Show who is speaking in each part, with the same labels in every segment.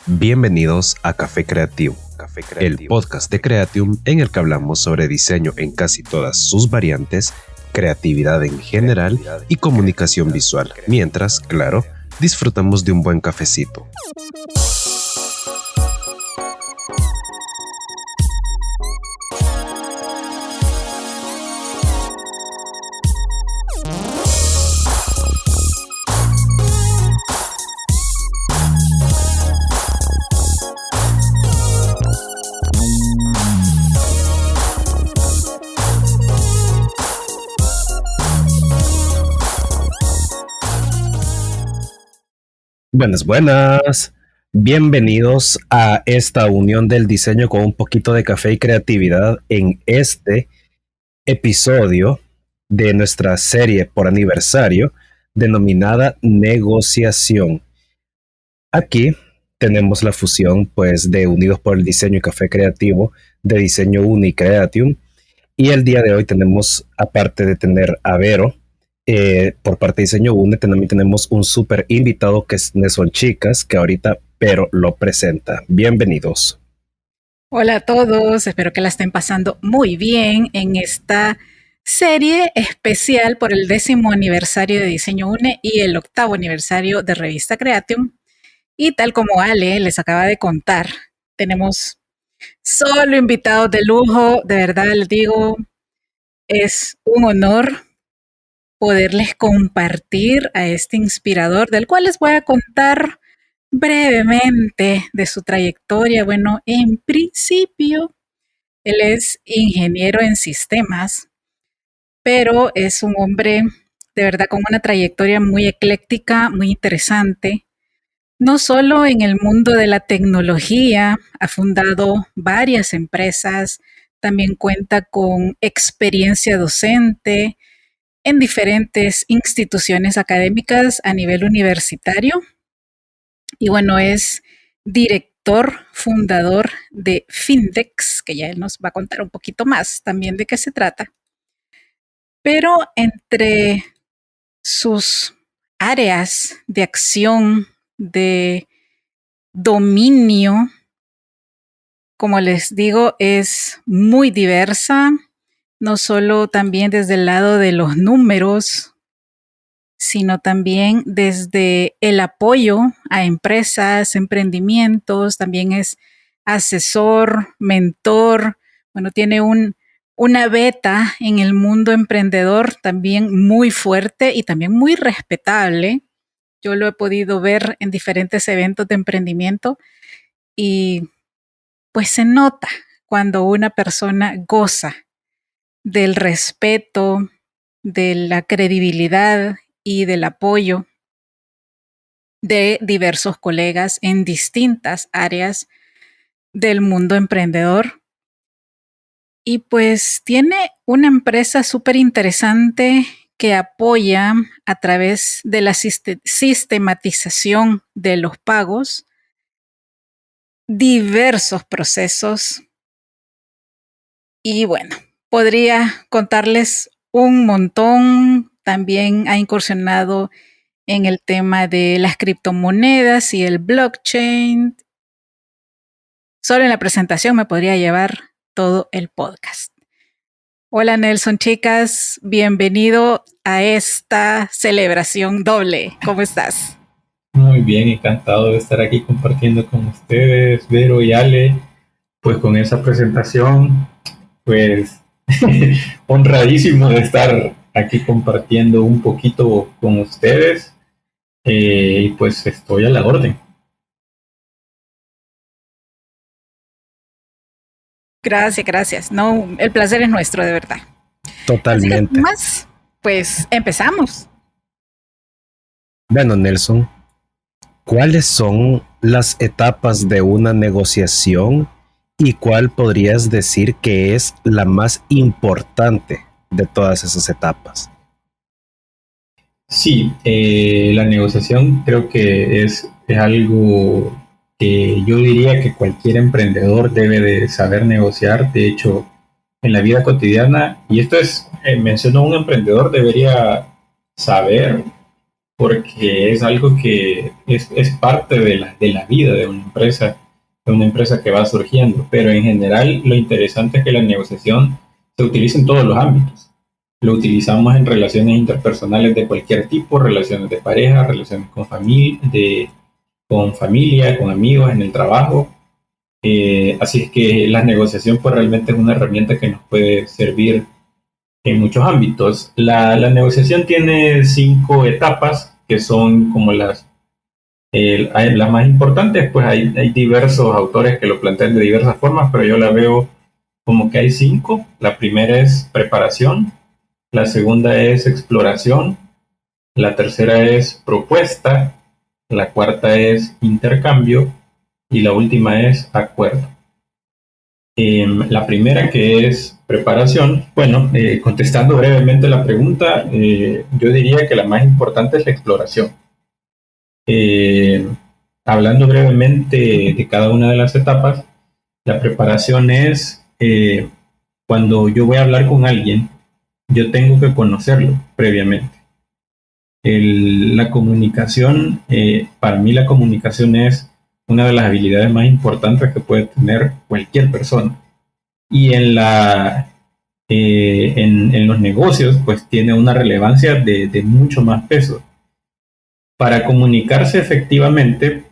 Speaker 1: Bienvenidos a Café Creativo, el podcast de Creatium en el que hablamos sobre diseño en casi todas sus variantes, creatividad en general y comunicación visual, mientras, claro, disfrutamos de un buen cafecito. Buenas. Bienvenidos a esta unión del diseño con un poquito de café y creatividad en este episodio de nuestra serie por aniversario denominada Negociación. Aquí tenemos la fusión pues de Unidos por el Diseño y Café Creativo de Diseño Uni y Creatium, y el día de hoy tenemos, aparte de tener a Vero por parte de Diseño UNE, también tenemos un súper invitado que son chicas, que ahorita Vero lo presenta. Bienvenidos.
Speaker 2: Hola a todos, espero que la estén pasando muy bien en esta serie especial por el 10º aniversario de Diseño UNE y el 8º aniversario de Revista Creatium. Y tal como Ale les acaba de contar, tenemos solo invitados de lujo. De verdad les digo, es un honor poderles compartir a este inspirador, del cual les voy a contar brevemente de su trayectoria. Bueno, en principio, él es ingeniero en sistemas, pero es un hombre de verdad con una trayectoria muy ecléctica, muy interesante. No solo en el mundo de la tecnología, ha fundado varias empresas, también cuenta con experiencia docente en diferentes instituciones académicas a nivel universitario. Y bueno, es director, fundador de Findex, que ya él nos va a contar un poquito más también de qué se trata. Pero entre sus áreas de acción, de dominio, como les digo, es muy diversa, no solo también desde el lado de los números, sino también desde el apoyo a empresas, emprendimientos, también es asesor, mentor. Bueno, tiene una beta en el mundo emprendedor también muy fuerte y también muy respetable. Yo lo he podido ver en diferentes eventos de emprendimiento y pues se nota cuando una persona goza del respeto, de la credibilidad y del apoyo de diversos colegas en distintas áreas del mundo emprendedor. Y pues tiene una empresa súper interesante que apoya a través de la sistematización de los pagos diversos procesos. Y bueno, podría contarles un montón. También ha incursionado en el tema de las criptomonedas y el blockchain. Solo en la presentación me podría llevar todo el podcast. Hola Nelson, chicas, bienvenido a esta celebración doble. ¿Cómo estás?
Speaker 3: Muy bien, encantado de estar aquí compartiendo con ustedes, Vero y Ale, pues con esa presentación, pues honradísimo de estar aquí compartiendo un poquito con ustedes, y pues estoy a la orden.
Speaker 2: Gracias. No, el placer es nuestro, de verdad.
Speaker 1: Totalmente.
Speaker 2: Más, pues empezamos.
Speaker 1: Bueno, Nelson, ¿cuáles son las etapas de una negociación y cuál podrías decir que es la más importante de todas esas etapas?
Speaker 3: Sí, la negociación creo que es algo que yo diría que cualquier emprendedor debe de saber negociar. De hecho, en la vida cotidiana, y esto es, menciono un emprendedor, debería saber porque es algo que es parte de la vida de una empresa que va surgiendo. Pero en general lo interesante es que la negociación se utiliza en todos los ámbitos. Lo utilizamos en relaciones interpersonales de cualquier tipo, relaciones de pareja, relaciones con con familia, con amigos, en el trabajo. Así es que la negociación pues realmente es una herramienta que nos puede servir en muchos ámbitos. La negociación tiene 5 etapas que son como las más importantes. Pues hay diversos autores que lo plantean de diversas formas, pero yo la veo como que hay 5. La primera es preparación, la segunda es exploración, la tercera es propuesta, la cuarta es intercambio y la última es acuerdo. La primera, que es preparación, bueno, contestando brevemente la pregunta, yo diría que la más importante es la exploración. Hablando brevemente de cada una de las etapas, la preparación es cuando yo voy a hablar con alguien, yo tengo que conocerlo previamente. La comunicación, para mí la comunicación es una de las habilidades más importantes que puede tener cualquier persona. Y en los negocios, pues tiene una relevancia de mucho más peso. Para comunicarse efectivamente,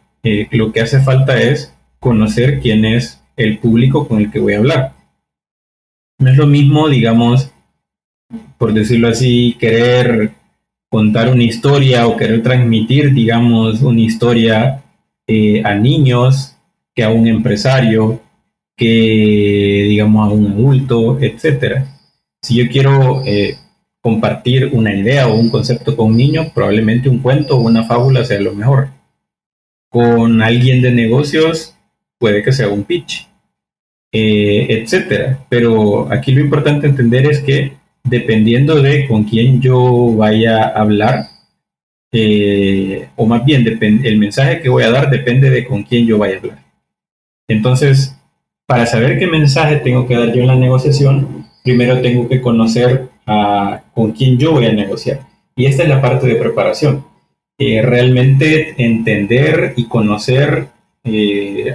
Speaker 3: lo que hace falta es conocer quién es el público con el que voy a hablar. No es lo mismo, digamos, por decirlo así, querer contar una historia o querer transmitir, digamos, una historia a niños que a un empresario, que digamos a un adulto, etcétera. Si yo quiero compartir una idea o un concepto con un niño, probablemente un cuento o una fábula sea lo mejor. Con alguien de negocios puede que sea un pitch, etcétera. Pero aquí lo importante entender es que dependiendo de con quién yo vaya a hablar, o más bien el mensaje que voy a dar depende de con quién yo vaya a hablar. Entonces, para saber qué mensaje tengo que dar yo en la negociación, primero tengo que conocer con quién yo voy a negociar. Y esta es la parte de preparación. Realmente entender y conocer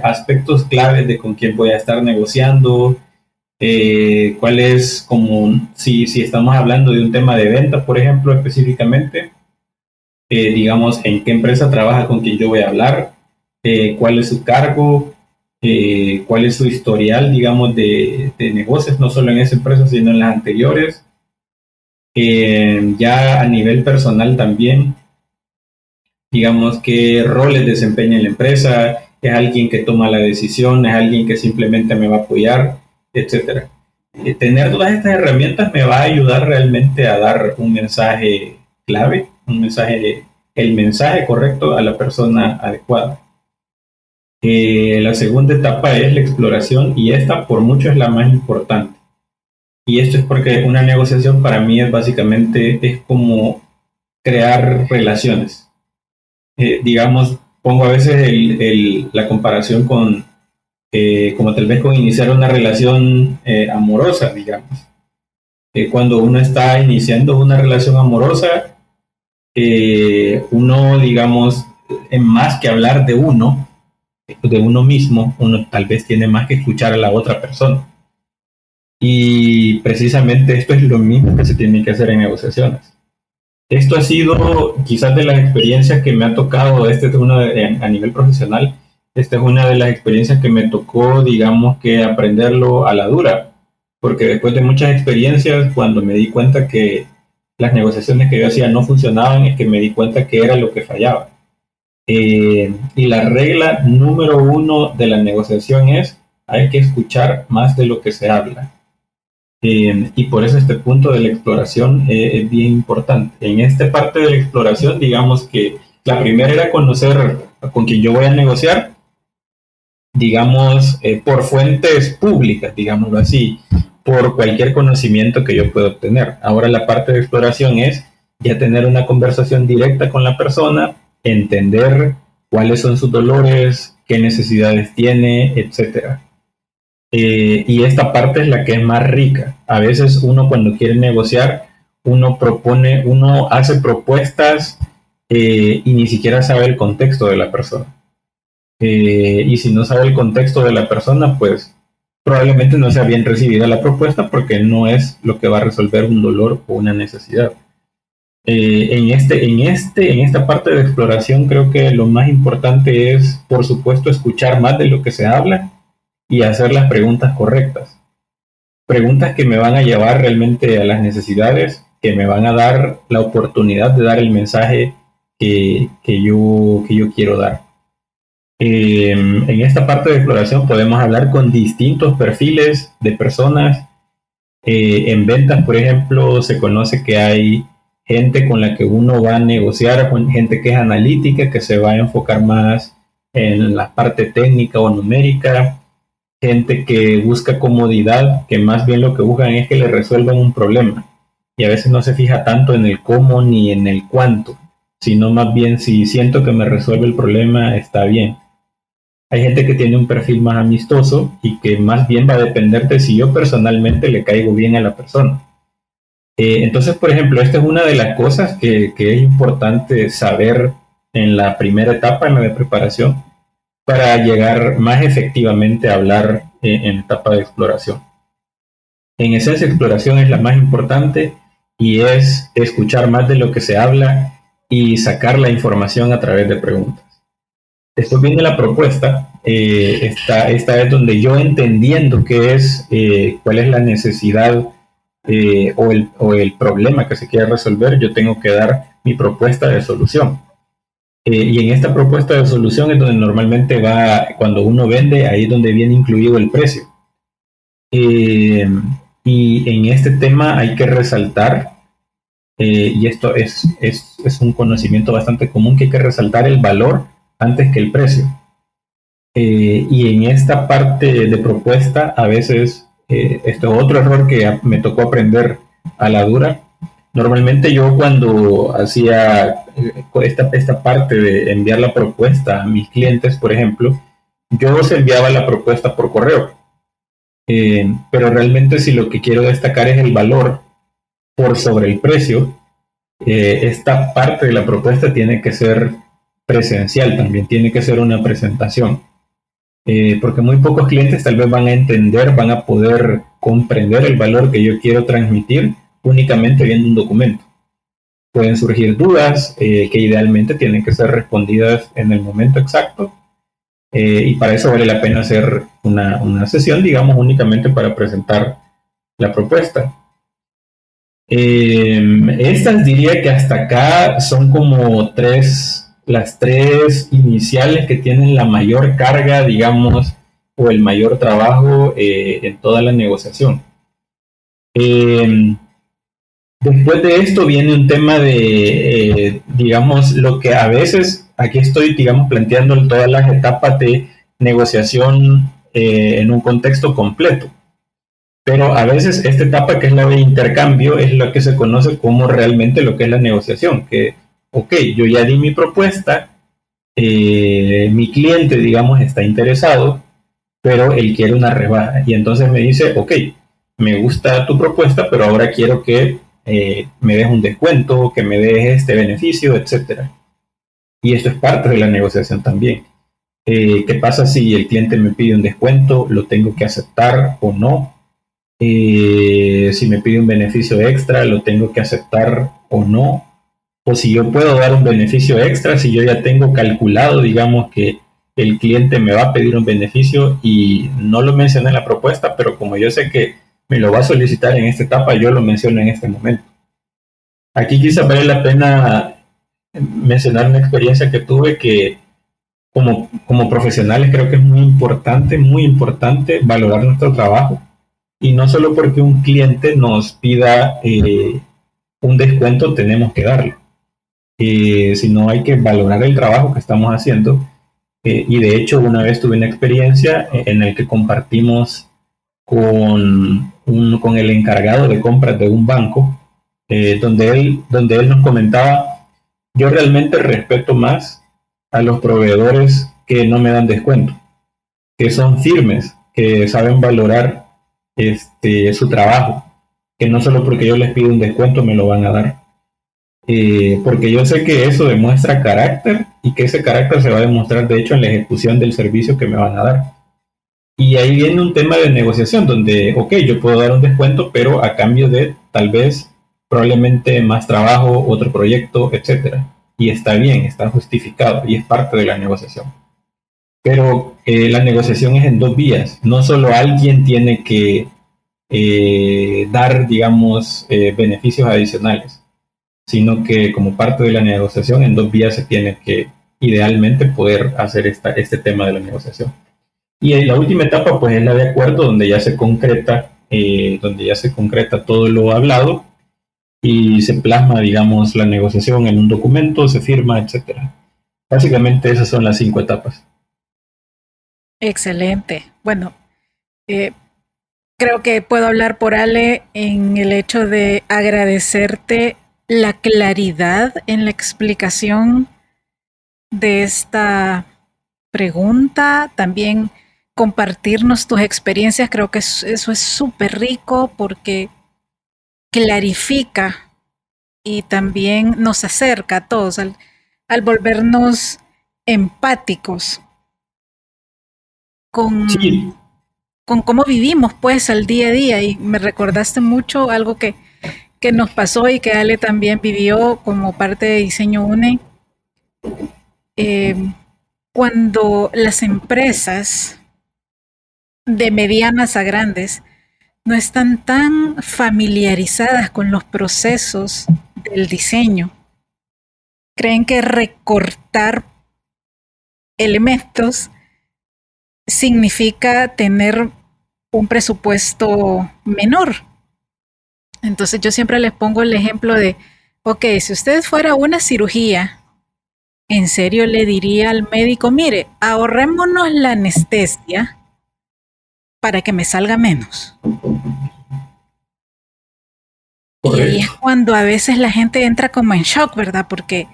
Speaker 3: aspectos claves de con quién voy a estar negociando, cuál es como, si estamos hablando de un tema de venta, por ejemplo, específicamente, digamos, en qué empresa trabaja con quien yo voy a hablar, cuál es su cargo, cuál es su historial, digamos, de negocios, no solo en esa empresa, sino en las anteriores. Ya a nivel personal también, digamos, qué roles desempeña en la empresa, es alguien que toma la decisión, es alguien que simplemente me va a apoyar, etcétera. Tener todas estas herramientas me va a ayudar realmente a dar un mensaje clave, el mensaje correcto a la persona adecuada. La segunda etapa es la exploración, y esta por mucho es la más importante. Y esto es porque una negociación para mí es como crear relaciones. Digamos, pongo a veces la comparación con, como tal vez con iniciar una relación amorosa, digamos. Cuando uno está iniciando una relación amorosa, uno, digamos, en más que hablar de uno mismo, uno tal vez tiene más que escuchar a la otra persona. Y precisamente esto es lo mismo que se tiene que hacer en negociaciones. Esto ha sido quizás de las experiencias que me ha tocado, a nivel profesional, esta es una de las experiencias que me tocó, digamos, que aprenderlo a la dura, porque después de muchas experiencias, cuando me di cuenta que las negociaciones que yo hacía no funcionaban, es que me di cuenta que era lo que fallaba. Y la regla número 1 de la negociación es: hay que escuchar más de lo que se habla. Y por eso este punto de la exploración es bien importante. En esta parte de la exploración, digamos que la primera era conocer con quién yo voy a negociar, digamos, por fuentes públicas, digámoslo así, por cualquier conocimiento que yo pueda obtener. Ahora la parte de exploración es ya tener una conversación directa con la persona, entender cuáles son sus dolores, qué necesidades tiene, etcétera. Y esta parte es la que es más rica. A veces uno, cuando quiere negociar, uno hace propuestas y ni siquiera sabe el contexto de la persona. Y si no sabe el contexto de la persona, pues probablemente no sea bien recibida la propuesta porque no es lo que va a resolver un dolor o una necesidad. En esta parte de exploración creo que lo más importante es, por supuesto, escuchar más de lo que se habla y hacer las preguntas correctas. Preguntas que me van a llevar realmente a las necesidades, que me van a dar la oportunidad de dar el mensaje que yo quiero dar. En esta parte de exploración podemos hablar con distintos perfiles de personas. En ventas, por ejemplo, se conoce que hay gente con la que uno va a negociar, con gente que es analítica, que se va a enfocar más en la parte técnica o numérica, gente que busca comodidad, que más bien lo que buscan es que le resuelvan un problema. Y a veces no se fija tanto en el cómo ni en el cuánto, sino más bien si siento que me resuelve el problema, está bien. Hay gente que tiene un perfil más amistoso y que más bien va a depender de si yo personalmente le caigo bien a la persona. Entonces, por ejemplo, esta es una de las cosas que es importante saber en la primera etapa, en la de preparación, para llegar más efectivamente a hablar en etapa de exploración. En esencia, exploración es la más importante y es escuchar más de lo que se habla y sacar la información a través de preguntas. Después viene la propuesta. Esta es donde yo entendiendo qué es, cuál es la necesidad o el problema que se quiere resolver, yo tengo que dar mi propuesta de solución. Y en esta propuesta de solución es donde normalmente va, cuando uno vende, ahí es donde viene incluido el precio. Y en este tema hay que resaltar, y esto es un conocimiento bastante común, que hay que resaltar el valor antes que el precio. Y en esta parte de propuesta, a veces, esto es otro error que me tocó aprender a la dura. Normalmente yo cuando hacía esta parte de enviar la propuesta a mis clientes, por ejemplo, yo os enviaba la propuesta por correo. Pero realmente si lo que quiero destacar es el valor por sobre el precio, esta parte de la propuesta tiene que ser presencial, también tiene que ser una presentación. Porque muy pocos clientes tal vez van a entender, van a poder comprender el valor que yo quiero transmitir únicamente viendo un documento. Pueden surgir dudas que idealmente tienen que ser respondidas en el momento exacto, y para eso vale la pena hacer una sesión, digamos, únicamente para presentar la propuesta. Estas diría que hasta acá son como las tres iniciales que tienen la mayor carga, digamos, o el mayor trabajo en toda la negociación. Después de esto viene un tema de, digamos, lo que a veces, aquí estoy, digamos, planteando todas las etapas de negociación en un contexto completo. Pero a veces esta etapa, que es la de intercambio, es lo que se conoce como realmente lo que es la negociación. Que, ok, yo ya di mi propuesta, mi cliente, digamos, está interesado, pero él quiere una rebaja. Y entonces me dice, ok, me gusta tu propuesta, pero ahora quiero que me des un descuento, que me des este beneficio, etcétera. Y esto es parte de la negociación también. ¿Qué pasa si el cliente me pide un descuento? ¿Lo tengo que aceptar o no? Si me pide un beneficio extra, ¿lo tengo que aceptar o no? O si yo puedo dar un beneficio extra, si yo ya tengo calculado, digamos, que el cliente me va a pedir un beneficio y no lo mencioné en la propuesta, pero como yo sé que me lo va a solicitar en esta etapa, yo lo menciono en este momento. Aquí quizás vale la pena mencionar una experiencia que tuve, que como profesionales creo que es muy importante valorar nuestro trabajo. Y no solo porque un cliente nos pida un descuento tenemos que darlo, sino hay que valorar el trabajo que estamos haciendo. Y de hecho una vez tuve una experiencia en la que compartimos con el encargado de compras de un banco, donde él nos comentaba: yo realmente respeto más a los proveedores que no me dan descuento, que son firmes, que saben valorar su trabajo, que no solo porque yo les pido un descuento me lo van a dar. porque yo sé que eso demuestra carácter y que ese carácter se va a demostrar de hecho en la ejecución del servicio que me van a dar. Y ahí viene un tema de negociación donde, ok, yo puedo dar un descuento, pero a cambio de tal vez probablemente más trabajo, otro proyecto, etcétera. Y está bien, está justificado y es parte de la negociación. Pero la negociación es en dos vías. No solo alguien tiene que dar, digamos, beneficios adicionales, sino que como parte de la negociación en dos vías se tiene que idealmente poder hacer este tema de la negociación. Y la última etapa pues es la de acuerdo, donde ya se concreta todo lo hablado y se plasma, digamos, la negociación en un documento, se firma, etcétera. Básicamente esas son las 5 etapas.
Speaker 2: Excelente. Bueno, creo que puedo hablar por Ale en el hecho de agradecerte la claridad en la explicación de esta pregunta, también compartirnos tus experiencias. Creo que eso es súper rico porque clarifica y también nos acerca a todos al volvernos empáticos
Speaker 3: Sí.
Speaker 2: con cómo vivimos pues al día a día. Y me recordaste mucho algo que nos pasó y que Ale también vivió como parte de Diseño UNE. Cuando las empresas de medianas a grandes no están tan familiarizadas con los procesos del diseño, creen que recortar elementos significa tener un presupuesto menor. Entonces yo siempre les pongo el ejemplo de, ok, si usted fuera una cirugía, en serio le diría al médico, mire, ahorrémonos la anestesia para que me salga menos. Correcto. Y ahí es cuando a veces la gente entra como en shock, ¿verdad? Porque,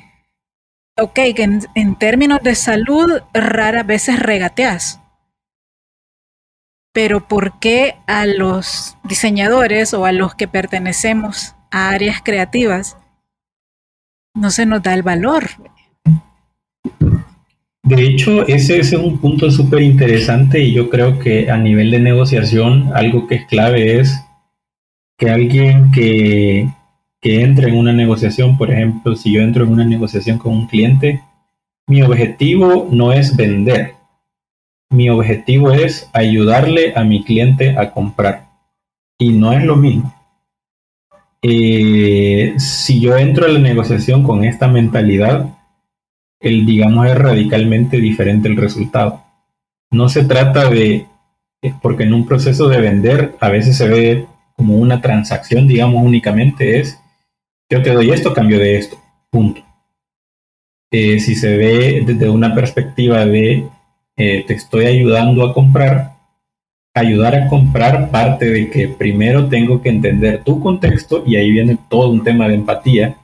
Speaker 2: ok, que en términos de salud raras veces regateas. Pero ¿por qué a los diseñadores o a los que pertenecemos a áreas creativas no se nos da el valor?
Speaker 3: De hecho, ese es un punto súper interesante y yo creo que a nivel de negociación algo que es clave es que alguien que entre en una negociación, por ejemplo, si yo entro en una negociación con un cliente, mi objetivo no es vender. Mi objetivo es ayudarle a mi cliente a comprar. Y no es lo mismo. Si yo entro a la negociación con esta mentalidad, digamos, es radicalmente diferente el resultado. No se trata de, porque en un proceso de vender a veces se ve como una transacción, digamos, únicamente es, yo te doy esto a cambio de esto, punto. Si se ve desde una perspectiva de te estoy ayudando a comprar, ayudar a comprar parte de que primero tengo que entender tu contexto, y ahí viene todo un tema de empatía.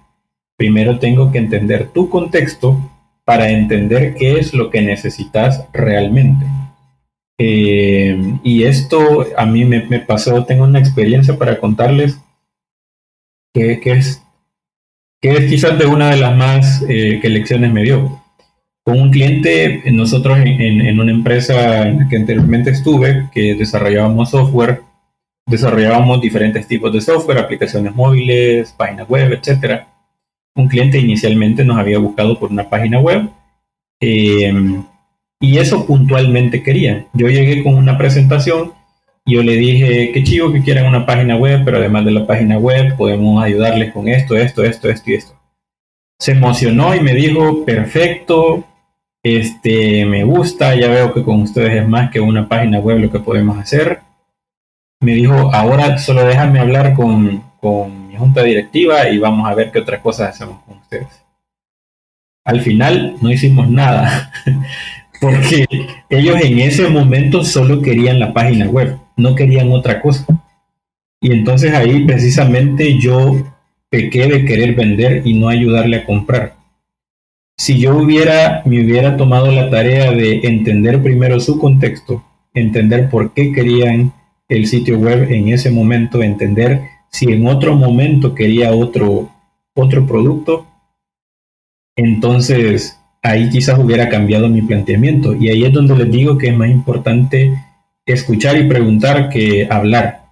Speaker 3: Primero tengo que entender tu contexto para entender qué es lo que necesitas realmente. Y esto a mí me pasó, tengo una experiencia para contarles que es quizás de una de las más que lecciones me dio. Con un cliente, nosotros en una empresa en la que anteriormente estuve, que desarrollábamos software, desarrollábamos diferentes tipos de software, aplicaciones móviles, páginas web, etc. Un cliente inicialmente nos había buscado por una página web y eso puntualmente quería. Yo llegué con una presentación y yo le dije, qué chivo que quieran una página web, pero además de la página web podemos ayudarles con esto y esto. Se emocionó y me dijo, perfecto, me gusta, ya veo que con ustedes es más que una página web lo que podemos hacer. Me dijo, ahora solo déjame hablar con mi junta directiva y vamos a ver qué otras cosas hacemos con ustedes. Al final no hicimos nada, porque ellos en ese momento solo querían la página web, no querían otra cosa. Y entonces ahí precisamente yo pequé de querer vender y no ayudarle a comprar. Si yo me hubiera tomado la tarea de entender primero su contexto, entender por qué querían el sitio web en ese momento, entender si en otro momento quería otro otro producto, entonces ahí quizás hubiera cambiado mi planteamiento. Y ahí es donde les digo que es más importante escuchar y preguntar que hablar.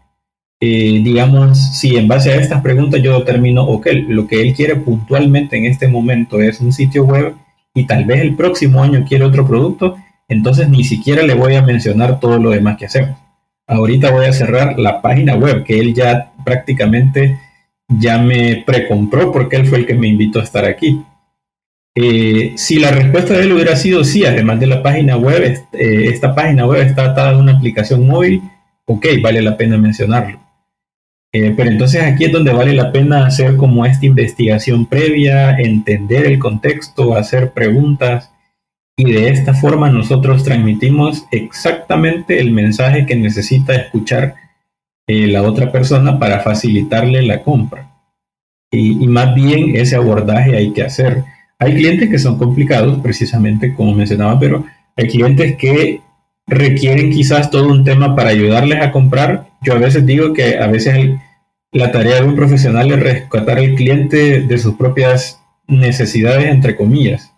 Speaker 3: Digamos, si en base a estas preguntas yo determino, ok, lo que él quiere puntualmente en este momento es un sitio web y tal vez el próximo año quiere otro producto, entonces ni siquiera le voy a mencionar todo lo demás que hacemos. Ahorita voy a cerrar la página web que él ya prácticamente ya me precompró porque él fue el que me invitó a estar aquí. Si la respuesta de él hubiera sido sí, además de la página web, esta página web está atada a una aplicación móvil, ok, vale la pena mencionarlo. Pero entonces aquí es donde vale la pena hacer como esta investigación previa, entender el contexto, hacer preguntas, y de esta forma nosotros transmitimos exactamente el mensaje que necesita escuchar la otra persona para facilitarle la compra. Y más bien ese abordaje hay que hacer. Hay clientes que son complicados, precisamente como mencionaba, pero hay clientes que requieren quizás todo un tema para ayudarles a comprar. Yo a veces digo que a veces la tarea de un profesional es rescatar al cliente de sus propias necesidades, entre comillas.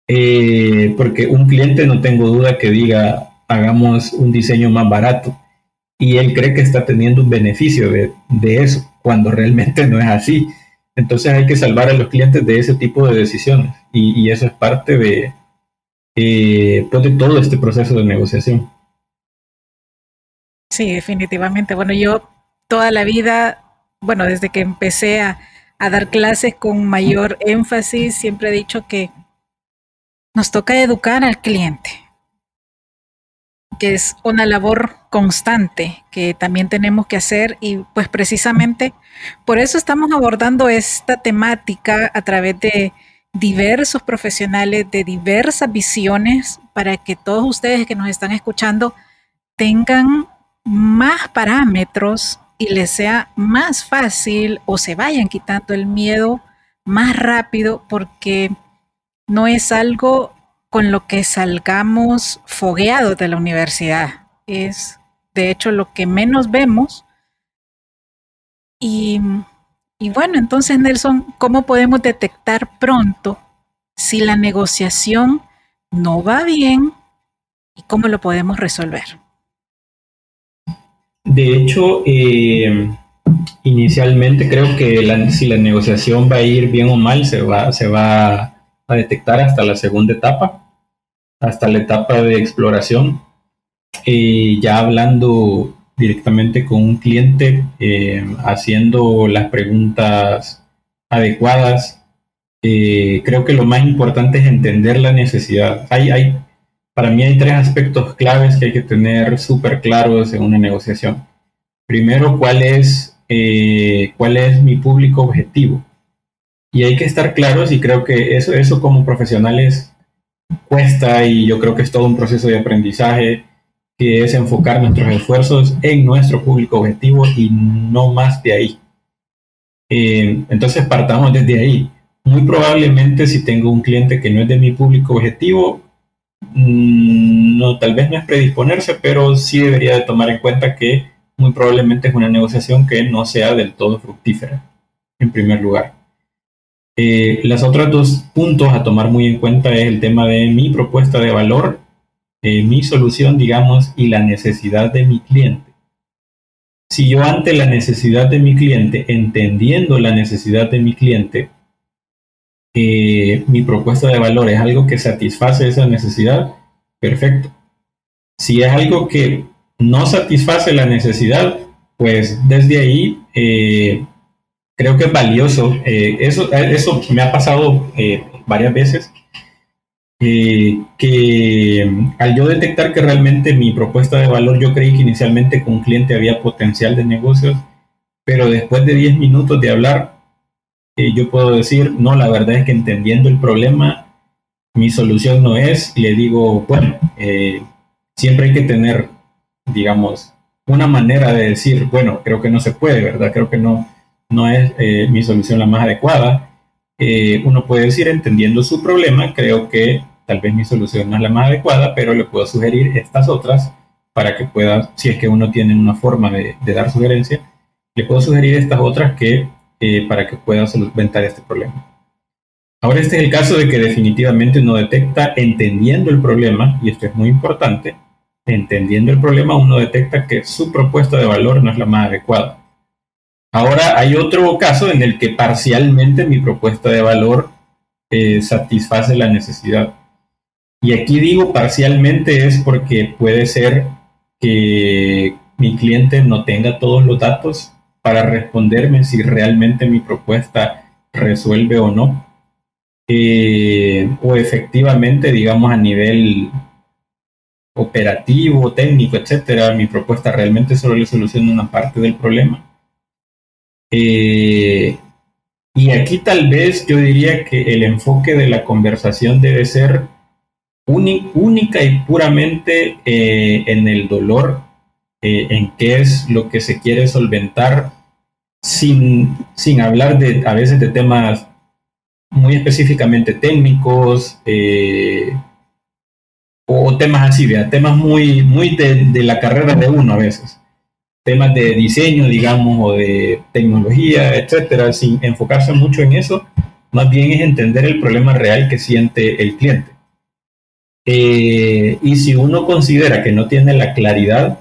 Speaker 3: Porque un cliente no tengo duda que diga, hagamos un diseño más barato. Y él cree que está teniendo un beneficio de eso, cuando realmente no es así. Entonces hay que salvar a los clientes de ese tipo de decisiones. Y eso es parte pues de todo este proceso de negociación.
Speaker 2: Sí, definitivamente. Bueno, yo toda la vida, bueno, desde que empecé a dar clases con mayor énfasis, siempre he dicho que nos toca educar al cliente, que es una labor constante que también tenemos que hacer, y pues precisamente por eso estamos abordando esta temática a través de diversos profesionales de diversas visiones, para que todos ustedes que nos están escuchando tengan más parámetros y les sea más fácil, o se vayan quitando el miedo más rápido, porque no es algo con lo que salgamos fogueados de la universidad. Es, de hecho, lo que menos vemos. Y bueno, entonces, Nelson, ¿cómo podemos detectar pronto si la negociación no va bien y cómo lo podemos resolver?
Speaker 3: De hecho, inicialmente creo que si la negociación va a ir bien o mal, se va a detectar hasta la segunda etapa, hasta la etapa de exploración. Ya hablando directamente con un cliente, haciendo las preguntas adecuadas, creo que lo más importante es entender la necesidad. Para mí hay tres aspectos claves que hay que tener súper claros en una negociación. Primero, ¿cuál es mi público objetivo? Y hay que estar claros, y creo que eso como profesionales cuesta, y yo creo que es todo un proceso de aprendizaje, que es enfocar nuestros esfuerzos en nuestro público objetivo y no más de ahí. Entonces partamos desde ahí. Muy probablemente si tengo un cliente que no es de mi público objetivo, tal vez no es predisponerse, pero sí debería de tomar en cuenta que muy probablemente es una negociación que no sea del todo fructífera, en primer lugar. Los otros dos puntos a tomar muy en cuenta es el tema de mi propuesta de valor, mi solución, digamos, y la necesidad de mi cliente. Si yo ante la necesidad de mi cliente, entendiendo la necesidad de mi cliente, mi propuesta de valor es algo que satisface esa necesidad, perfecto. Si es algo que no satisface la necesidad, pues desde ahí creo que es valioso. Eso me ha pasado varias veces, que al yo detectar que realmente mi propuesta de valor, yo creí que inicialmente con un cliente había potencial de negocios, pero después de 10 minutos de hablar, yo puedo decir, no, la verdad es que entendiendo el problema, mi solución no es, y le digo, bueno, siempre hay que tener, digamos, una manera de decir, bueno, creo que no se puede, ¿verdad? Creo que no es mi solución la más adecuada. Uno puede decir, entendiendo su problema, creo que tal vez mi solución no es la más adecuada, pero le puedo sugerir estas otras para que pueda, si es que uno tiene una forma de dar sugerencia, le puedo sugerir estas otras que para que pueda solventar este problema. Ahora, este es el caso de que definitivamente uno detecta, entendiendo el problema, y esto es muy importante, entendiendo el problema, uno detecta que su propuesta de valor no es la más adecuada. Ahora, hay otro caso en el que parcialmente mi propuesta de valor satisface la necesidad. Y aquí digo parcialmente es porque puede ser que mi cliente no tenga todos los datos para responderme si realmente mi propuesta resuelve o no. O efectivamente, digamos, a nivel operativo, técnico, etcétera, mi propuesta realmente solo le soluciona una parte del problema. Y aquí tal vez yo diría que el enfoque de la conversación debe ser única y puramente en el dolor, en qué es lo que se quiere solventar, sin hablar a veces de temas muy específicamente técnicos, o temas así, temas muy de la carrera de uno a veces, temas de diseño, digamos, o de tecnología, etcétera, sin enfocarse mucho en eso, más bien es entender el problema real que siente el cliente. Y si uno considera que no tiene la claridad,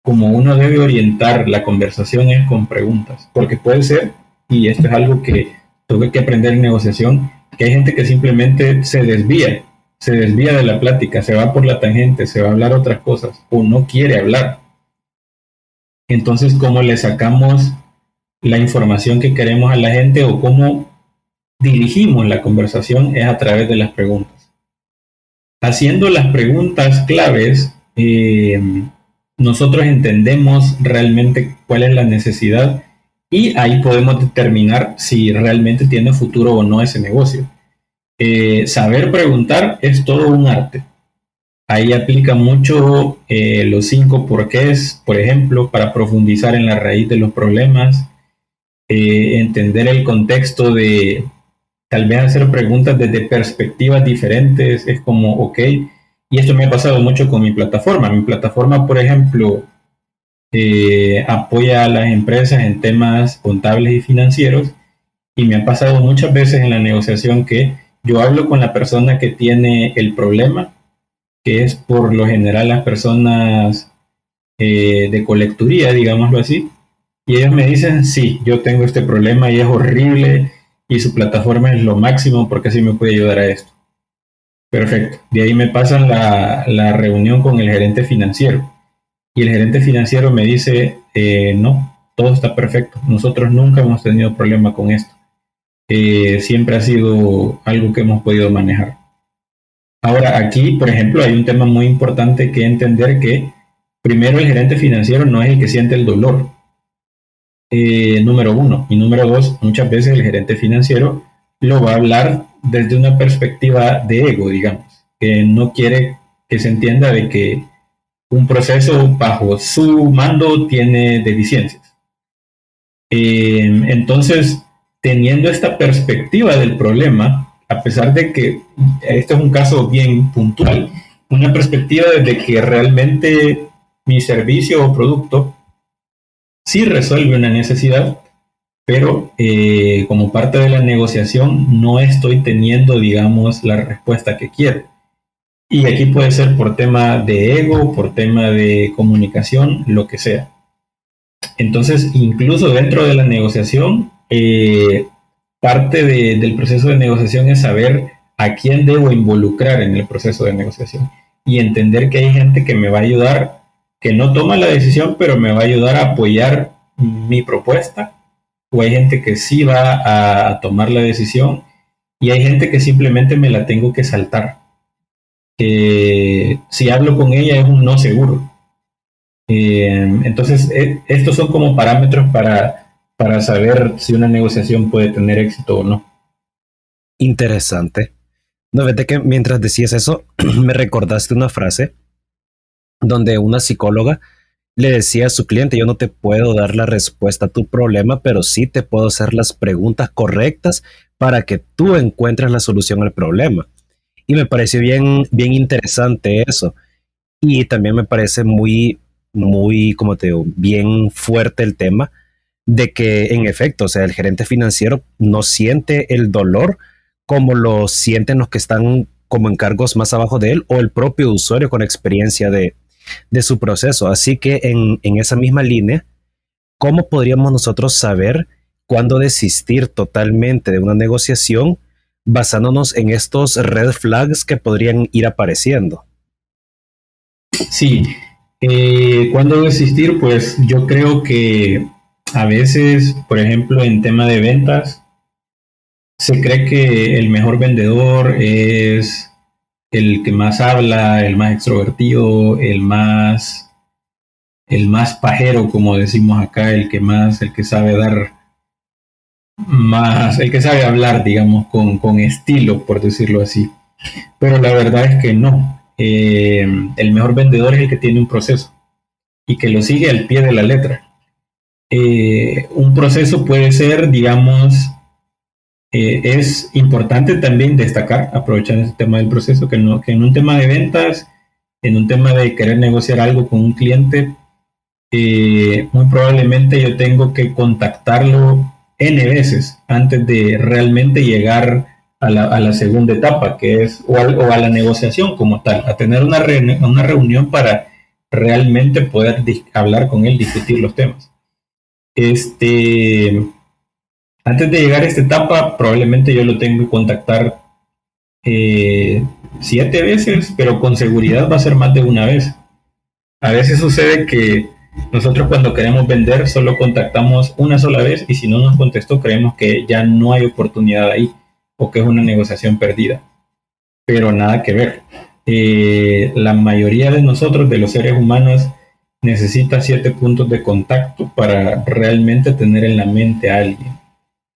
Speaker 3: como uno debe orientar la conversación es con preguntas, porque puede ser, y esto es algo que tuve que aprender en negociación, que hay gente que simplemente se desvía de la plática, se va por la tangente, se va a hablar otras cosas, o no quiere hablar. Entonces, ¿cómo le sacamos la información que queremos a la gente o cómo dirigimos la conversación? Es a través de las preguntas. Haciendo las preguntas claves, nosotros entendemos realmente cuál es la necesidad y ahí podemos determinar si realmente tiene futuro o no ese negocio. Saber preguntar es todo un arte. Ahí aplica mucho los 5 porqués, por ejemplo, para profundizar en la raíz de los problemas, entender el contexto de tal vez hacer preguntas desde perspectivas diferentes, es como, ok, y esto me ha pasado mucho con mi plataforma. Mi plataforma, por ejemplo, apoya a las empresas en temas contables y financieros, y me ha pasado muchas veces en la negociación que yo hablo con la persona que tiene el problema, que es por lo general las personas de colecturía, digámoslo así, y ellos me dicen, sí, yo tengo este problema y es horrible y su plataforma es lo máximo porque así me puede ayudar a esto. Perfecto. De ahí me pasan la reunión con el gerente financiero y el gerente financiero me dice, no, todo está perfecto. Nosotros nunca hemos tenido problema con esto. Siempre ha sido algo que hemos podido manejar. Ahora, aquí, por ejemplo, hay un tema muy importante que entender que primero el gerente financiero no es el que siente el dolor. Número 1. Y número 2, muchas veces el gerente financiero lo va a hablar desde una perspectiva de ego, digamos, que no quiere que se entienda de que un proceso bajo su mando tiene deficiencias. Entonces, teniendo esta perspectiva del problema, a pesar de que este es un caso bien puntual, una perspectiva de que realmente mi servicio o producto sí resuelve una necesidad, pero como parte de la negociación no estoy teniendo, digamos, la respuesta que quiero. Y aquí puede ser por tema de ego, por tema de comunicación, lo que sea. Entonces, incluso dentro de la negociación, parte del proceso de negociación es saber a quién debo involucrar en el proceso de negociación y entender que hay gente que me va a ayudar, que no toma la decisión, pero me va a ayudar a apoyar mi propuesta, o hay gente que sí va a tomar la decisión y hay gente que simplemente me la tengo que saltar. Si hablo con ella es un no seguro. Entonces, estos son como parámetros para saber si una negociación puede tener éxito o no.
Speaker 1: Interesante. No, fíjate que mientras decías eso, me recordaste una frase donde una psicóloga le decía a su cliente, yo no te puedo dar la respuesta a tu problema, pero sí te puedo hacer las preguntas correctas para que tú encuentres la solución al problema. Y me pareció bien interesante eso. Y también me parece muy, como te digo, bien fuerte el tema de que en efecto, o sea, el gerente financiero no siente el dolor como lo sienten los que están como en cargos más abajo de él o el propio usuario con experiencia de su proceso. Así que en esa misma línea, ¿cómo podríamos nosotros saber cuándo desistir totalmente de una negociación basándonos en estos red flags que podrían ir apareciendo?
Speaker 3: Sí, ¿cuándo desistir? Pues yo creo que a veces, por ejemplo, en tema de ventas, se cree que el mejor vendedor es el que más habla, el más extrovertido, el más pajero, como decimos acá, el que sabe dar más, el que sabe hablar, digamos, con estilo, por decirlo así. Pero la verdad es que no. El mejor vendedor es el que tiene un proceso y que lo sigue al pie de la letra. Un proceso puede ser, digamos, es importante también destacar, aprovechando este tema del proceso, que en un tema de ventas, en un tema de querer negociar algo con un cliente, muy probablemente yo tengo que contactarlo N veces antes de realmente llegar a la segunda etapa, que es, o a la negociación como tal, a tener una reunión para realmente poder hablar con él, discutir los temas. Antes de llegar a esta etapa, probablemente yo lo tengo que contactar 7 veces, pero con seguridad va a ser más de una vez. A veces sucede que nosotros cuando queremos vender solo contactamos una sola vez y si no nos contestó creemos que ya no hay oportunidad ahí o que es una negociación perdida. Pero nada que ver. La mayoría de nosotros, de los seres humanos, necesita 7 puntos de contacto para realmente tener en la mente a alguien.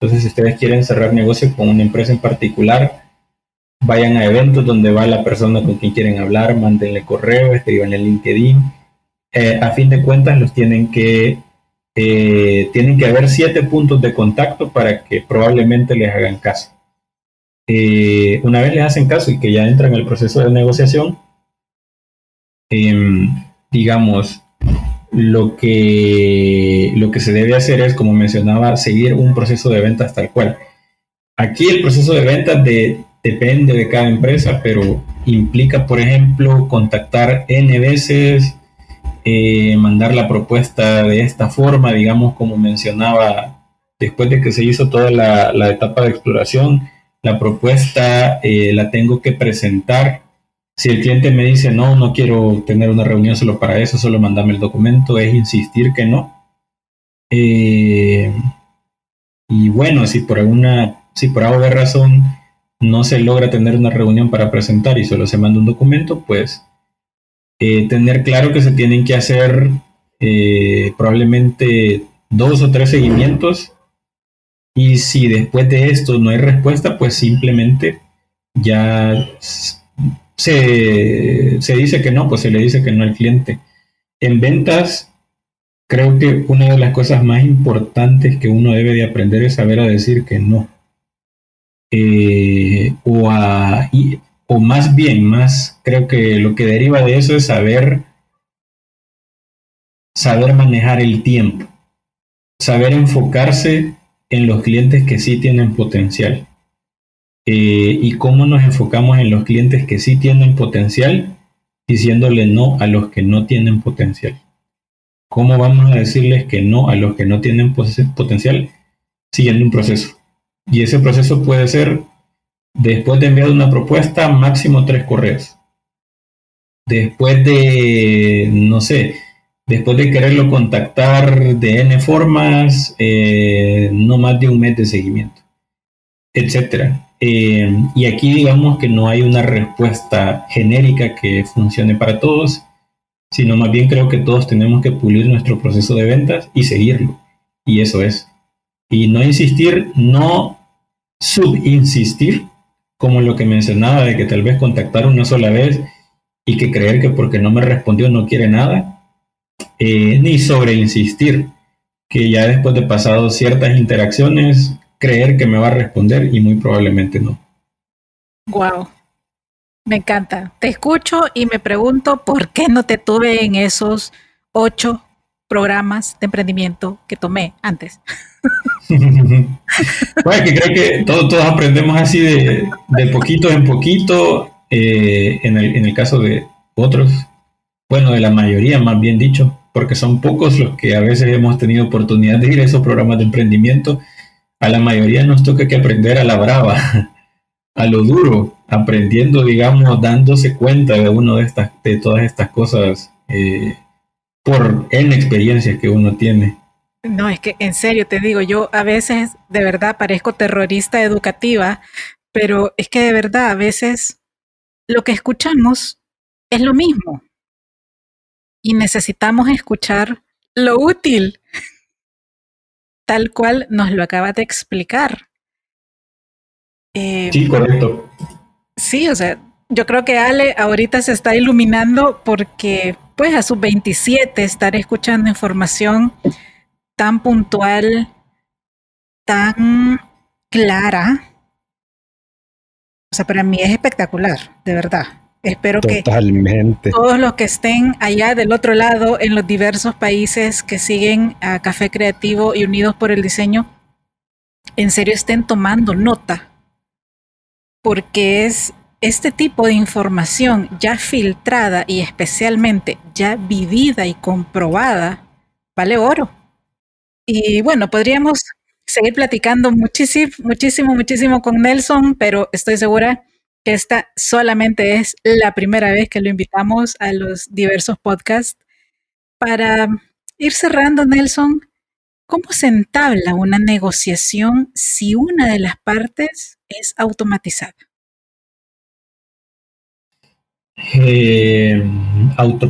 Speaker 3: Entonces, si ustedes quieren cerrar negocio con una empresa en particular, vayan a eventos donde va la persona con quien quieren hablar, mándenle correo, escriban en LinkedIn. A fin de cuentas, tienen que haber 7 puntos de contacto para que probablemente les hagan caso. Una vez les hacen caso y que ya entran en el proceso de negociación, digamos, lo que se debe hacer es, como mencionaba, seguir un proceso de ventas tal cual. Aquí el proceso de ventas depende de cada empresa, pero implica, por ejemplo, contactar N veces, mandar la propuesta de esta forma, digamos, como mencionaba, después de que se hizo toda la etapa de exploración, la propuesta la tengo que presentar. Si el cliente me dice, no quiero tener una reunión solo para eso, solo mandame el documento, es insistir que no. Y bueno, si por alguna razón no se logra tener una reunión para presentar y solo se manda un documento, pues tener claro que se tienen que hacer probablemente 2 o 3 seguimientos y si después de esto no hay respuesta, pues simplemente ya se dice que no, pues se le dice que no al cliente. En ventas, creo que una de las cosas más importantes que uno debe de aprender es saber a decir que no. O más bien, creo que lo que deriva de eso es saber manejar el tiempo, saber enfocarse en los clientes que sí tienen potencial. Y cómo nos enfocamos en los clientes que sí tienen potencial, diciéndole no a los que no tienen potencial. ¿Cómo vamos a decirles que no a los que no tienen potencial? Siguiendo un proceso. Y ese proceso puede ser, después de enviar una propuesta, máximo 3 correos. Después de, no sé, después de quererlo contactar de N formas, no más de un mes de seguimiento, etcétera. Y aquí digamos que no hay una respuesta genérica que funcione para todos, sino más bien creo que todos tenemos que pulir nuestro proceso de ventas y seguirlo. Y eso es. Y no insistir, no subinsistir, como lo que mencionaba de que tal vez contactar una sola vez y que creer que porque no me respondió no quiere nada, ni sobreinsistir, que ya después de pasado ciertas interacciones creer que me va a responder y muy probablemente no.
Speaker 2: Wow, me encanta. Te escucho y me pregunto por qué no te tuve en esos 8 programas de emprendimiento que tomé antes.
Speaker 3: Bueno, que creo que todos aprendemos así de poquito en poquito, en el caso de otros, bueno, de la mayoría más bien dicho, porque son pocos los que a veces hemos tenido oportunidad de ir a esos programas de emprendimiento. A la mayoría nos toca que aprender a la brava, a lo duro, aprendiendo, digamos, dándose cuenta de todas estas cosas por N experiencias que uno tiene.
Speaker 2: No, es que en serio te digo, yo a veces de verdad parezco terrorista educativa, pero es que de verdad a veces lo que escuchamos es lo mismo y necesitamos escuchar lo útil, tal cual nos lo acabas de explicar.
Speaker 3: Sí, correcto.
Speaker 2: Sí, o sea, yo creo que Ale ahorita se está iluminando porque pues a sus 27 estar escuchando información tan puntual, tan clara, o sea, para mí es espectacular, de verdad. Espero
Speaker 1: Totalmente.
Speaker 2: que todos los que estén allá del otro lado en los diversos países que siguen a Café Creativo y Unidos por el Diseño, en serio estén tomando nota, porque es este tipo de información ya filtrada y especialmente ya vivida y comprobada, vale oro. Y bueno, podríamos seguir platicando muchísimo con Nelson, pero estoy segura que esta solamente es la primera vez que lo invitamos a los diversos podcasts. Para ir cerrando, Nelson, ¿cómo se entabla una negociación si una de las partes es automatizada?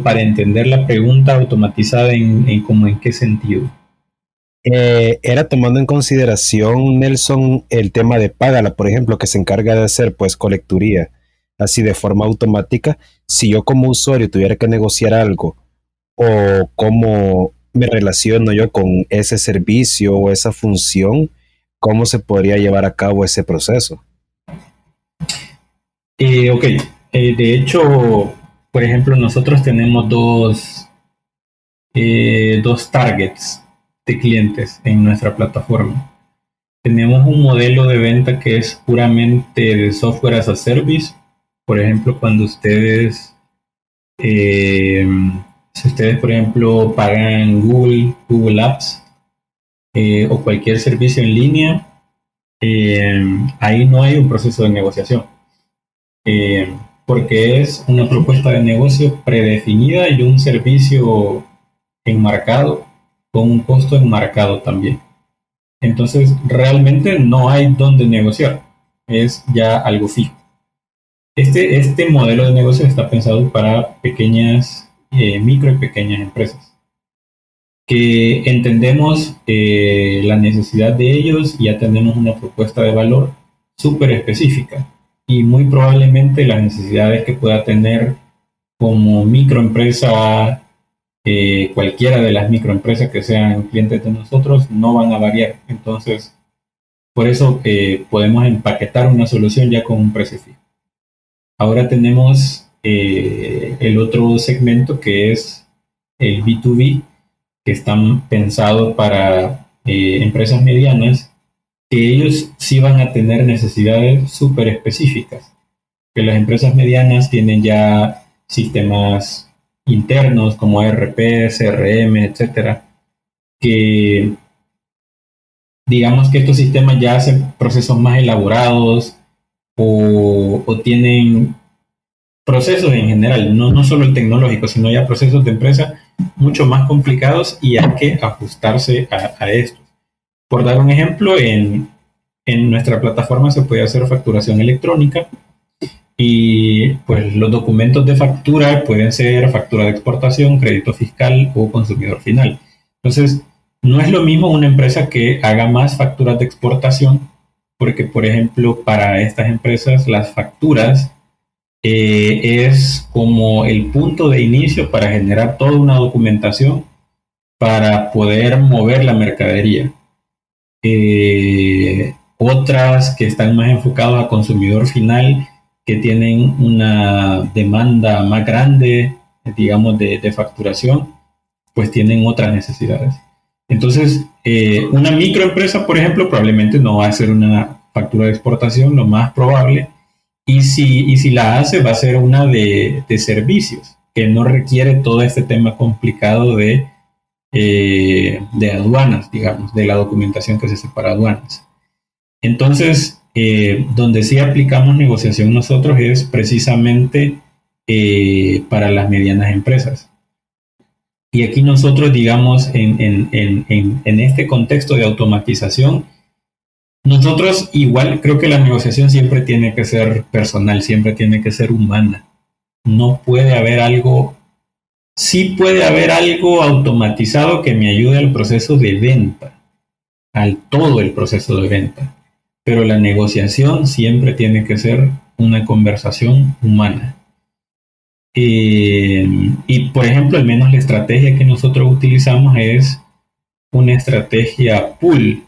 Speaker 3: Para entender la pregunta, automatizada en qué sentido.
Speaker 1: Era tomando en consideración, Nelson, el tema de Págala, por ejemplo, que se encarga de hacer pues colecturía así de forma automática. Si yo como usuario tuviera que negociar algo o cómo me relaciono yo con ese servicio o esa función, ¿cómo se podría llevar a cabo ese proceso?
Speaker 3: Ok, de hecho, por ejemplo, nosotros tenemos dos targets de clientes en nuestra plataforma. Tenemos un modelo de venta que es puramente de software as a service. Por ejemplo, cuando si ustedes, por ejemplo, pagan Google Apps o cualquier servicio en línea, ahí no hay un proceso de negociación. Porque es una propuesta de negocio predefinida y un servicio enmarcado con un costo enmarcado también. Entonces, realmente no hay donde negociar, es ya algo fijo. Este modelo de negocio está pensado para pequeñas, micro y pequeñas empresas, que entendemos la necesidad de ellos y ya tenemos una propuesta de valor súper específica y muy probablemente las necesidades que pueda tener como microempresa, cualquiera de las microempresas que sean clientes de nosotros no van a variar. Entonces, por eso podemos empaquetar una solución ya con un precio fijo. Ahora tenemos el otro segmento que es el B2B, que están pensados para empresas medianas, que ellos sí van a tener necesidades súper específicas. Que las empresas medianas tienen ya sistemas internos como ERP, CRM, etcétera, que digamos que estos sistemas ya hacen procesos más elaborados o tienen procesos en general, no solo el tecnológico, sino ya procesos de empresa mucho más complicados y hay que ajustarse a esto. Por dar un ejemplo, en nuestra plataforma se puede hacer facturación electrónica y pues los documentos de factura pueden ser factura de exportación, crédito fiscal o consumidor final. Entonces, no es lo mismo una empresa que haga más facturas de exportación, porque por ejemplo, para estas empresas las facturas es como el punto de inicio para generar toda una documentación para poder mover la mercadería. Otras que están más enfocadas a consumidor final, que tienen una demanda más grande, digamos, de facturación, pues tienen otras necesidades. Entonces, una microempresa, por ejemplo, probablemente no va a hacer una factura de exportación, lo más probable, y si la hace, va a ser una de servicios, que no requiere todo este tema complicado de aduanas, digamos, de la documentación que se hace para aduanas. Entonces, donde sí aplicamos negociación nosotros es precisamente para las medianas empresas. Y aquí nosotros, digamos, en este contexto de automatización, nosotros igual creo que la negociación siempre tiene que ser personal, siempre tiene que ser humana. No puede haber algo, sí puede haber algo automatizado que me ayude al proceso de venta, al todo el proceso de venta. Pero la negociación siempre tiene que ser una conversación humana. Y por ejemplo, al menos la estrategia que nosotros utilizamos es una estrategia pull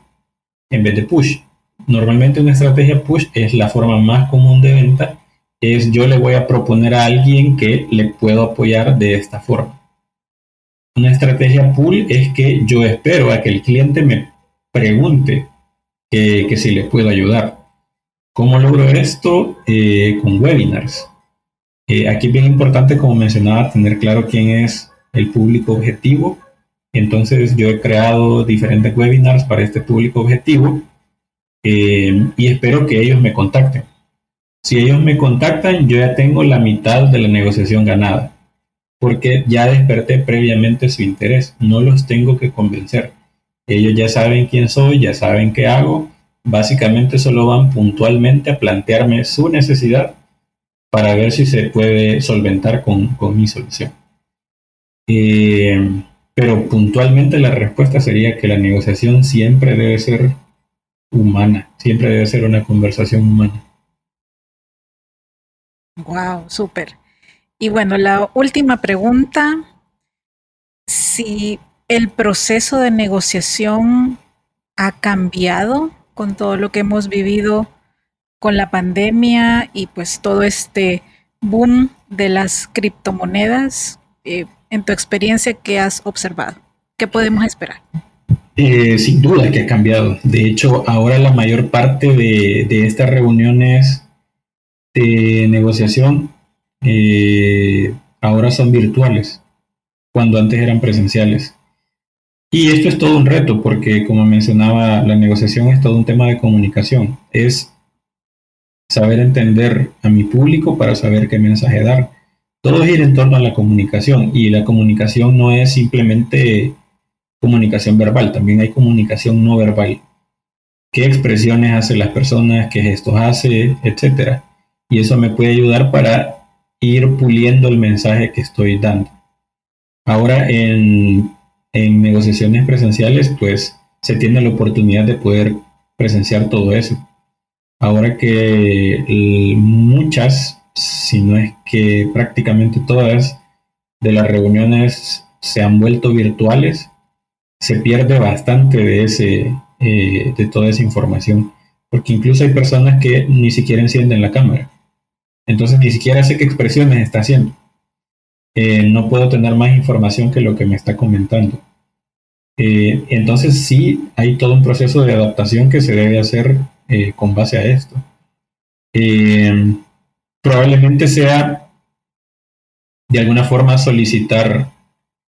Speaker 3: en vez de push. Normalmente una estrategia push es la forma más común de venta, es yo le voy a proponer a alguien que le puedo apoyar de esta forma. Una estrategia pull es que yo espero a que el cliente me pregunte que si le puedo ayudar. ¿Cómo logro esto? Con webinars. Aquí es bien importante, como mencionaba, tener claro quién es el público objetivo. Entonces yo he creado diferentes webinars para este público objetivo y espero que ellos me contacten. Si ellos me contactan, yo ya tengo la mitad de la negociación ganada, porque ya desperté previamente su interés. No los tengo que convencer. Ellos ya saben quién soy, ya saben qué hago. Básicamente solo van puntualmente a plantearme su necesidad para ver si se puede solventar con mi solución. Pero puntualmente la respuesta sería que la negociación siempre debe ser humana, siempre debe ser una conversación humana.
Speaker 2: Wow, súper. Y bueno, la última pregunta, si el proceso de negociación ha cambiado con todo lo que hemos vivido con la pandemia y pues todo este boom de las criptomonedas, en tu experiencia, ¿qué has observado? ¿Qué podemos esperar?
Speaker 3: Sin duda que ha cambiado. De hecho, ahora la mayor parte de estas reuniones de negociación ahora son virtuales, cuando antes eran presenciales. Y esto es todo un reto porque, como mencionaba, la negociación es todo un tema de comunicación. Es saber entender a mi público para saber qué mensaje dar. Todo gira en torno a la comunicación y la comunicación no es simplemente comunicación verbal, también hay comunicación no verbal. ¿Qué expresiones hacen las personas? ¿Qué gestos hace? Etcétera. Y eso me puede ayudar para ir puliendo el mensaje que estoy dando. Ahora en negociaciones presenciales, pues se tiene la oportunidad de poder presenciar todo eso. Ahora que muchas, si no es que prácticamente todas de las reuniones se han vuelto virtuales, se pierde bastante de toda esa información, porque incluso hay personas que ni siquiera encienden la cámara, entonces ni siquiera sé qué expresiones está haciendo. No puedo tener más información que lo que me está comentando. Entonces sí hay todo un proceso de adaptación que se debe hacer con base a esto. Probablemente sea de alguna forma solicitar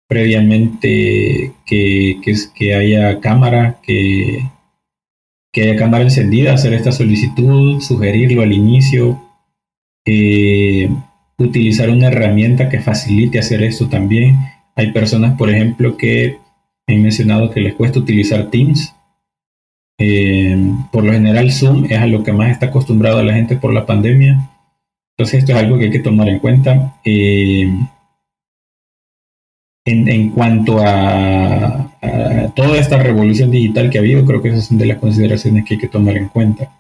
Speaker 3: previamente que haya cámara, que haya cámara encendida, hacer esta solicitud, sugerirlo al inicio, utilizar una herramienta que facilite hacer esto también. Hay personas, por ejemplo, que he mencionado que les cuesta utilizar Teams. Por lo general Zoom es a lo que más está acostumbrado la gente por la pandemia. Entonces esto es algo que hay que tomar en cuenta. En cuanto a toda esta revolución digital que ha habido, creo que esas son de las consideraciones que hay que tomar en cuenta.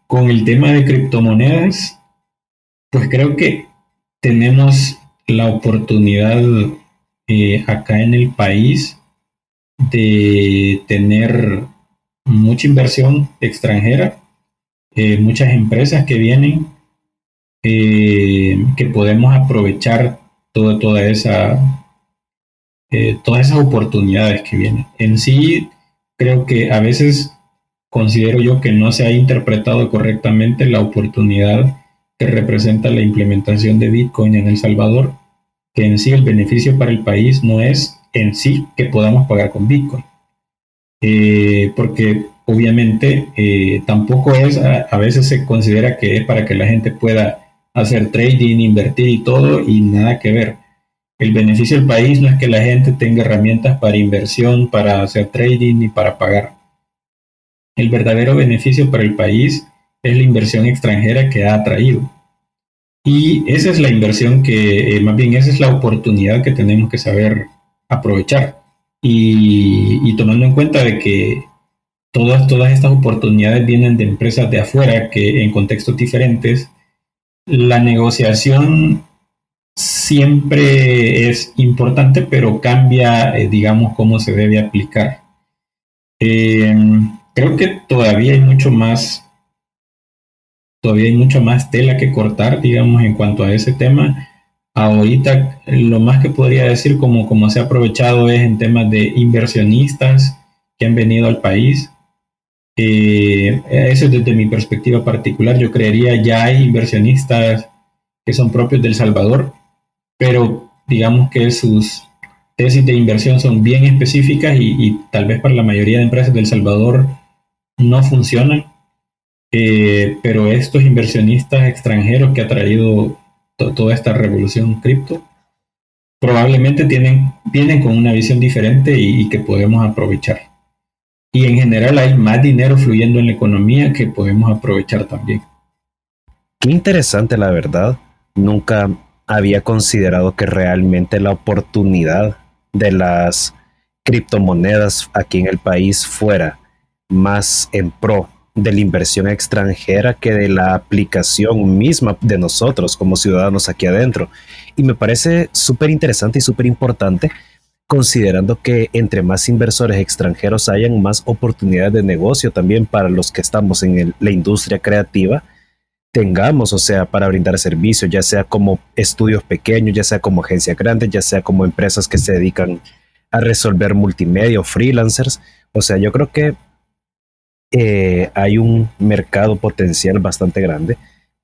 Speaker 3: Con el tema de criptomonedas, pues creo que tenemos la oportunidad acá en el país de tener mucha inversión extranjera, muchas empresas que vienen, que podemos aprovechar toda esa todas esas oportunidades que vienen. En sí, creo que a veces considero yo que no se ha interpretado correctamente la oportunidad que representa la implementación de Bitcoin en El Salvador, que en sí el beneficio para el país no es en sí que podamos pagar con Bitcoin, porque obviamente tampoco es, a veces se considera que es para que la gente pueda hacer trading, invertir y todo, y nada que ver. El beneficio del país no es que la gente tenga herramientas para inversión, para hacer trading y para pagar. El verdadero beneficio para el país es la inversión extranjera que ha atraído. Y esa es la inversión que, más bien esa es la oportunidad que tenemos que saber aprovechar. Y tomando en cuenta de que todas estas oportunidades vienen de empresas de afuera que en contextos diferentes, la negociación siempre es importante, pero cambia, digamos, cómo se debe aplicar. Eh, Creo que todavía hay mucho más tela que cortar, digamos, en cuanto a ese tema. Ahorita lo más que podría decir como se ha aprovechado es en temas de inversionistas que han venido al país. Eso es desde mi perspectiva particular. Yo creería ya hay inversionistas que son propios de El Salvador, pero digamos que sus tesis de inversión son bien específicas y tal vez para la mayoría de empresas de El Salvador no funcionan. Pero estos inversionistas extranjeros que ha traído toda esta revolución cripto probablemente vienen con una visión diferente y que podemos aprovechar. Y en general hay más dinero fluyendo en la economía que podemos aprovechar también.
Speaker 1: Qué interesante, la verdad. Nunca había considerado que realmente la oportunidad de las criptomonedas aquí en el país fuera más en pro de la inversión extranjera que de la aplicación misma de nosotros como ciudadanos aquí adentro. Y me parece súper interesante y súper importante, considerando que entre más inversores extranjeros hayan, más oportunidades de negocio también para los que estamos en la industria creativa tengamos, o sea, para brindar servicios, ya sea como estudios pequeños, ya sea como agencias grandes, ya sea como empresas que se dedican a resolver multimedia o freelancers. O sea, yo creo que hay un mercado potencial bastante grande,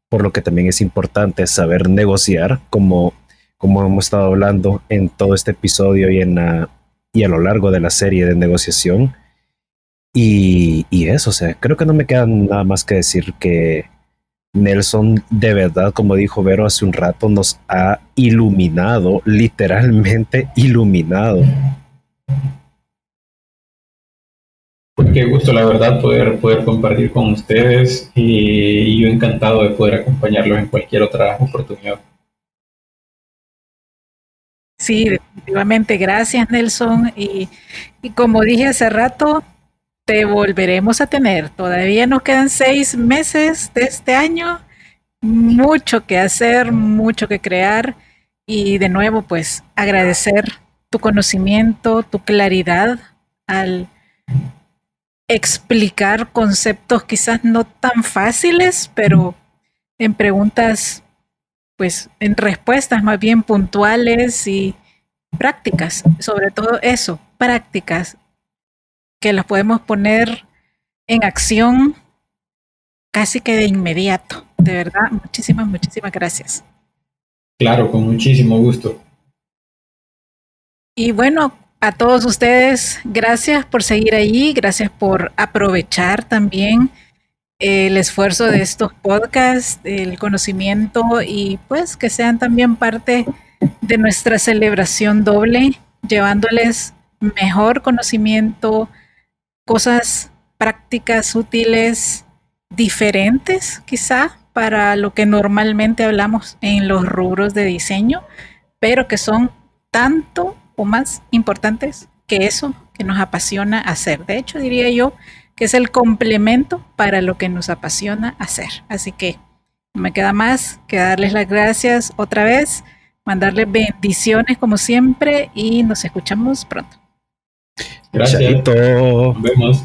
Speaker 1: por lo que también es importante saber negociar, como hemos estado hablando en todo este episodio y a lo largo de la serie de negociación. Y eso, o sea, creo que no me queda nada más que decir que Nelson, de verdad, como dijo Vero hace un rato, nos ha iluminado, literalmente iluminado.
Speaker 3: Pues qué gusto, la verdad, poder compartir con ustedes y yo encantado de poder acompañarlos en cualquier otra oportunidad.
Speaker 2: Sí, definitivamente. Gracias, Nelson. Y como dije hace rato, te volveremos a tener. Todavía nos quedan 6 meses de este año. Mucho que hacer, mucho que crear. Y de nuevo, pues agradecer tu conocimiento, tu claridad al explicar conceptos quizás no tan fáciles, pero en preguntas, pues en respuestas más bien puntuales y prácticas, sobre todo eso, prácticas que las podemos poner en acción casi que de inmediato. De verdad, muchísimas, muchísimas gracias.
Speaker 3: Claro, con muchísimo gusto.
Speaker 2: Y bueno, a todos ustedes, gracias por seguir ahí, gracias por aprovechar también el esfuerzo de estos podcasts, el conocimiento y pues que sean también parte de nuestra celebración doble, llevándoles mejor conocimiento, cosas prácticas, útiles, diferentes quizá para lo que normalmente hablamos en los rubros de diseño, pero que son tanto o más importantes que eso que nos apasiona hacer. De hecho, diría yo que es el complemento para lo que nos apasiona hacer. Así que no me queda más que darles las gracias otra vez, mandarles bendiciones como siempre y nos escuchamos pronto.
Speaker 3: Gracias.
Speaker 1: Chaito.
Speaker 3: Nos vemos.